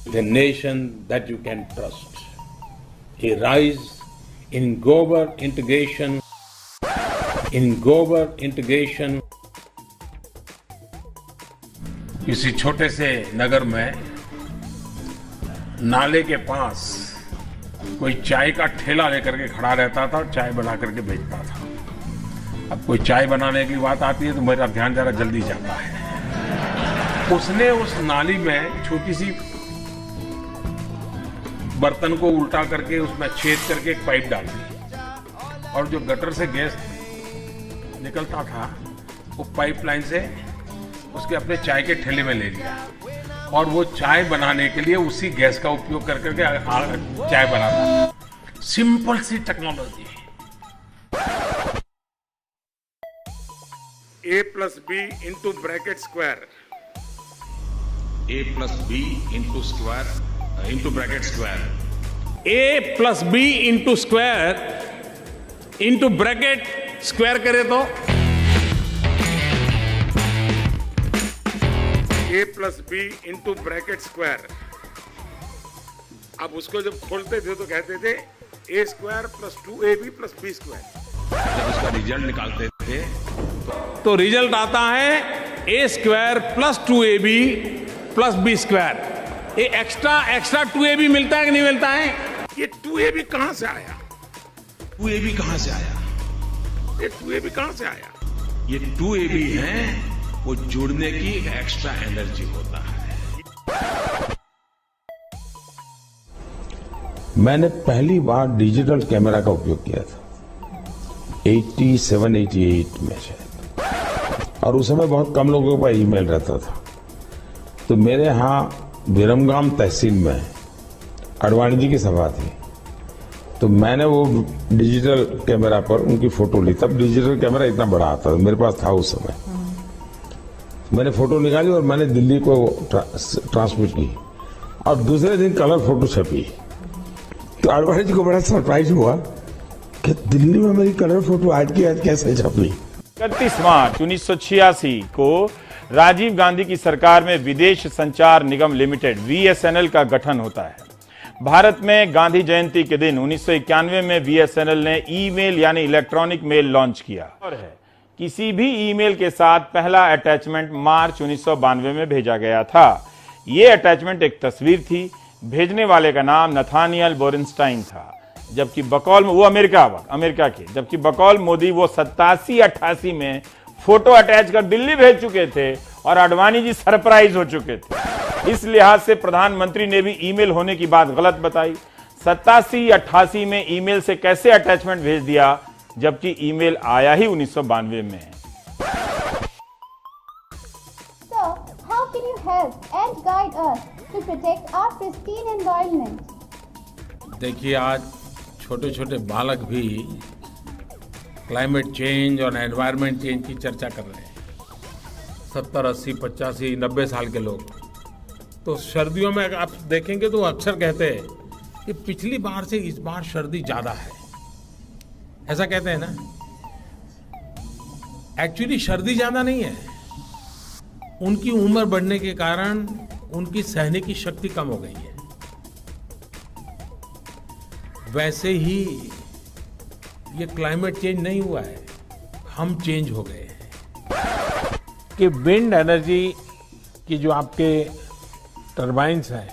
The nation that you can trust. A rise in global integration. किसी छोटे से नगर में नाले के पास कोई चाय का ठेला लेकर के खड़ा रहता था और चाय बना करके बेचता था। अब कोई चाय बनाने की बात आती है तो मेरा ध्यान जरा जल्दी जाता है। उसने उस नाली में छोटी सी बर्तन को उल्टा करके उसमें छेद करके एक पाइप डाल दी और जो गटर से गैस निकलता था वो पाइपलाइन से उसके अपने चाय के ठेले में ले लिया और वो चाय बनाने के लिए उसी गैस का उपयोग कर करके चाय बनाता। सिंपल सी technology. A plus B into bracket square. A plus B into bracket square. A plus B into square into bracket square करे तो A plus B into bracket square. अब उसको जब खोलते थे तो कहते थे A square plus 2AB plus B square. जब उसका रिजल्ट निकालते थे तो रिजल्ट आता है A square plus 2AB plus B square. ये एक्स्ट्रा 2AB मिलता है कि नहीं मिलता है? ये 2AB कहां से आया? 2AB कहां से आया? ये 2AB कहां से आया? ये 2AB है, वो जुड़ने की एक्स्ट्रा एनर्जी होता है। मैंने पहली बार डिजिटल कैमरा का उपयोग किया था 87-88 में शायद, और उस समय बहुत कम लोगों का ईमेल रहता था। तो मेरे यहाँ विरमगाम तहसील में अडवाणी जी की सभा थी, तो मैंने वो डिजिटल कैमरा पर उनकी फोटो ली। तब डिजिटल कैमरा इतना बड़ा आता था, मेरे पास था उस समय। मैंने फोटो निकाली और मैंने दिल्ली को ट्रांसमिट की और दूसरे दिन कलर फोटो छपी। तो अडवाणी जी को बड़ा सरप्राइज हुआ कि दिल्ली में मेरी कलर फोटो आज की आज कैसे छपी। 31 मार्च 1986 को राजीव गांधी की सरकार में विदेश संचार निगम लिमिटेड VSNL का गठन होता है। भारत में गांधी जयंती के दिन 1991 में VSNL ने ईमेल यानी इलेक्ट्रॉनिक मेल लॉन्च किया और है किसी भी ईमेल के साथ पहला अटैचमेंट मार्च 1992 में भेजा गया था। यह अटैचमेंट एक तस्वीर थी। भेजने वाले का नाम नथानियल बोरेनस्टाइन था, जबकि बकौल वो अमेरिका के, जबकि बकौल मोदी वो 87-88 में फोटो अटैच कर दिल्ली भेज चुके थे और आडवाणी जी सरप्राइज हो चुके थे। इस लिहाज से प्रधानमंत्री ने भी ईमेल होने की बात गलत बताई। 87-88 में ईमेल से कैसे अटैचमेंट भेज दिया, जबकि ईमेल आया ही 1992 में है। So, how can you help and guide us to protect our pristine environment? देखिए, आज छोटे छोटे बालक भी क्लाइमेट चेंज और एनवायरनमेंट चेंज की चर्चा कर रहे हैं। 70, 80, 85, 90 साल के लोग तो सर्दियों में आप देखेंगे तो अक्सर कहते हैं कि पिछली बार से इस बार सर्दी ज्यादा है, ऐसा कहते हैं ना। एक्चुअली सर्दी ज्यादा नहीं है, उनकी उम्र बढ़ने के कारण उनकी सहने की शक्ति कम हो गई है। वैसे ही ये क्लाइमेट चेंज नहीं हुआ है, हम चेंज हो गए हैं। कि विंड एनर्जी की जो आपके टरबाइन्स हैं,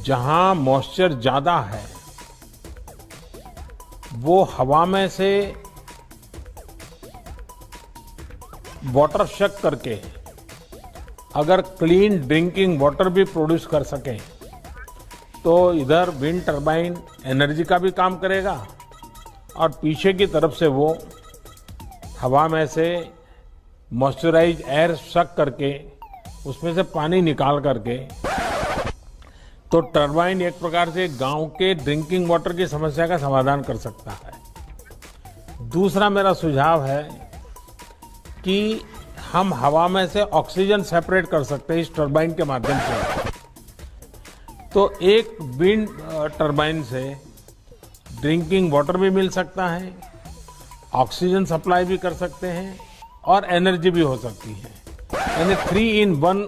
जहां मॉइस्चर ज्यादा है वो हवा में से वाटर शक करके अगर क्लीन ड्रिंकिंग वाटर भी प्रोड्यूस कर सकें तो इधर विंड टरबाइन एनर्जी का भी काम करेगा और पीछे की तरफ से वो हवा में से मॉइस्चराइज एयर सक करके उसमें से पानी निकाल करके, तो टरबाइन एक प्रकार से गांव के ड्रिंकिंग वाटर की समस्या का समाधान कर सकता है। दूसरा मेरा सुझाव है कि हम हवा में से ऑक्सीजन सेपरेट कर सकते हैं इस टरबाइन के माध्यम से। तो एक विंड टरबाइन से ड्रिंकिंग वाटर भी मिल सकता है, ऑक्सीजन सप्लाई भी कर सकते हैं और एनर्जी भी हो सकती है। यानी 3 in 1